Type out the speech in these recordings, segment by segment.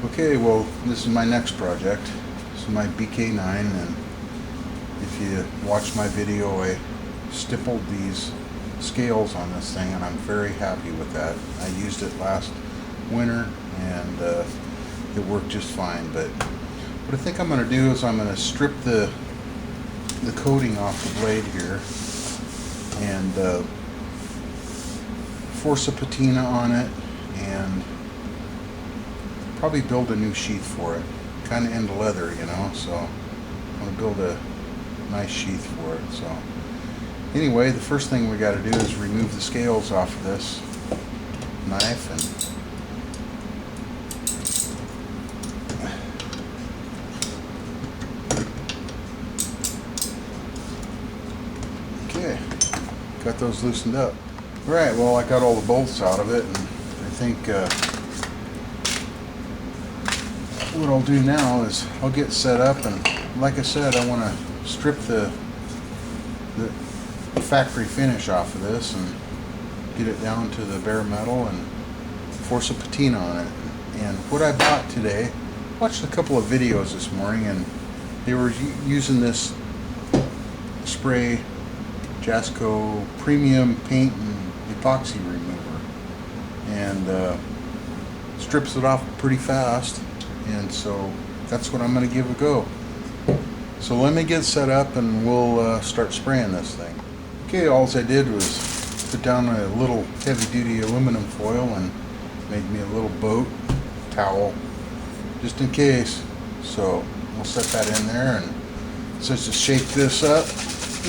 Okay, well, this is my next project. This is my BK9, and if you watched my video, I stippled these scales on this thing, and I'm very happy with that. I used it last winter, and it worked just fine. But what I think I'm going to do is I'm going to strip the coating off the blade here, and force a patina on it, and probably build a new sheath for it. Kind of into leather, you know, so I'm going to build a nice sheath for it. So anyway, the first thing we got to do is remove the scales off of this knife, and okay, got those loosened up. Alright, well, I got all the bolts out of it, and I think what I'll do now is I'll get set up, and like I said, I want to strip the factory finish off of this and get it down to the bare metal and force a patina on it. And what I bought today, watched a couple of videos this morning, and they were using this spray, Jasco Premium Paint and Epoxy Remover, and strips it off pretty fast, and so that's what I'm going to give a go. So let me get set up and we'll start spraying this thing. Okay, all I did was put down a little heavy-duty aluminum foil and made me a little boat towel just in case. So we'll set that in there, and so just shake this up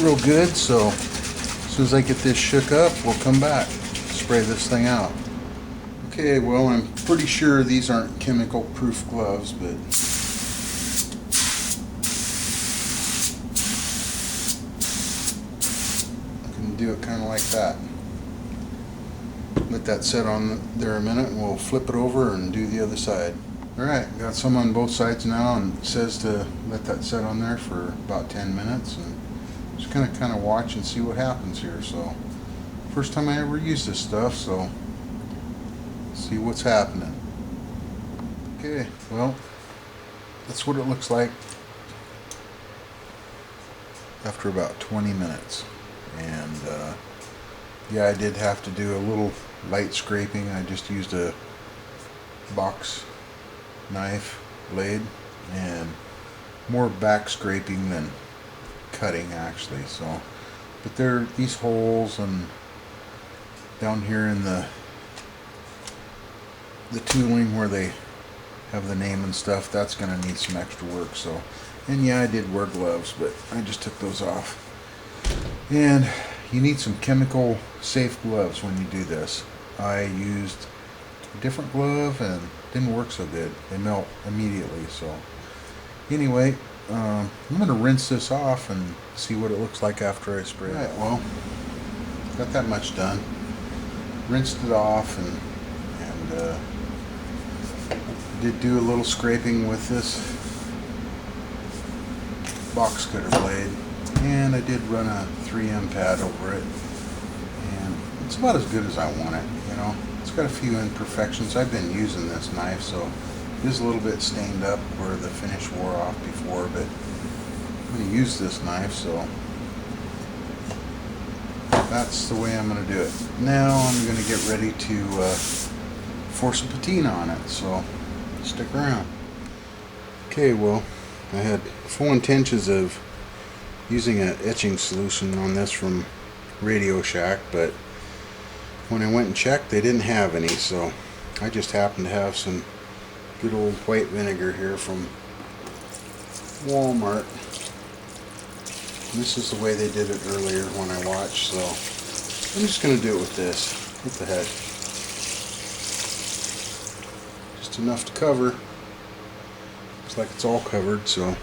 real good, so as soon as I get this shook up, we'll come back, spray this thing out. Okay, well, I'm pretty sure these aren't chemical proof gloves, but do it kind of like that. Let that sit on there a minute, and we'll flip it over and do the other side. Alright, got some on both sides now, and it says to let that sit on there for about 10 minutes, and just kind of watch and see what happens here. So first time I ever used this stuff, so see what's happening. Okay, well, that's what it looks like after about 20 minutes. And yeah, I did have to do a little light scraping. I just used a box knife blade, and more back scraping than cutting actually. So, but there, these holes and down here in the tooling where they have the name and stuff, that's gonna need some extra work. So, and yeah, I did wear gloves, but I just took those off. And you need some chemical safe gloves when you do this. I used a different glove and didn't work so good. They melt immediately. So anyway, I'm going to rinse this off and see what it looks like after I spray it. Right, well, got that much done. Rinsed it off, and did do a little scraping with this box cutter blade. And I did run a 3M pad over it, and it's about as good as I want it, you know. It's got a few imperfections. I've been using this knife, so it is a little bit stained up where the finish wore off before, but I'm going to use this knife, so that's the way I'm going to do it. Now I'm going to get ready to force a patina on it, so stick around. Okay, well, I had full intentions of using an etching solution on this from Radio Shack, but when I went and checked, they didn't have any, so I just happened to have some good old white vinegar here from Walmart. And this is the way they did it earlier when I watched, so I'm just going to do it with this. What the heck? Just enough to cover. Looks like it's all covered, so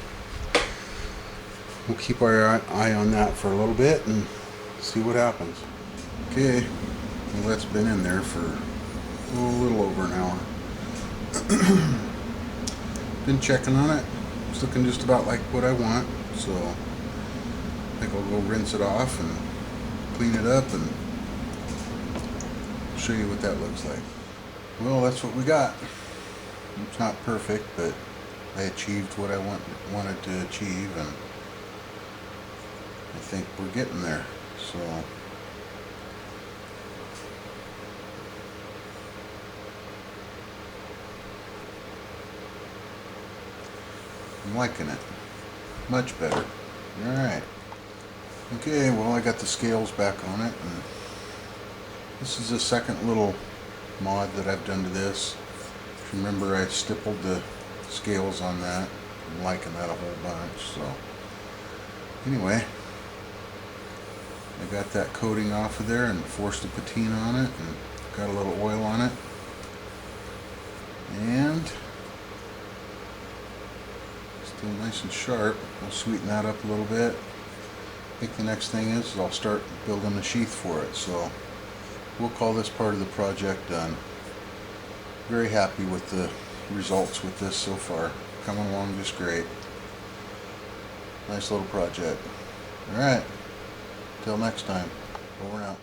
we'll keep our eye on that for a little bit and see what happens. Okay, well, that's been in there for a little over an hour. Been checking on it. It's looking just about like what I want, so I think I'll go rinse it off and clean it up and show you what that looks like. Well, that's what we got. It's not perfect, but I achieved what I wanted to achieve, and I think we're getting there. So I'm liking it. Much better. Alright. Okay, well, I got the scales back on it, and this is the second little mod that I've done to this. If you remember, I stippled the scales on that. I'm liking that a whole bunch. So anyway, I got that coating off of there and forced a patina on it and got a little oil on it, and still nice and sharp. We'll sweeten that up a little bit. I think the next thing is I'll start building a sheath for it. So we'll call this part of the project done. Very happy with the results with this so far. Coming along just great. Nice little project. Alright, till next time. Over and out.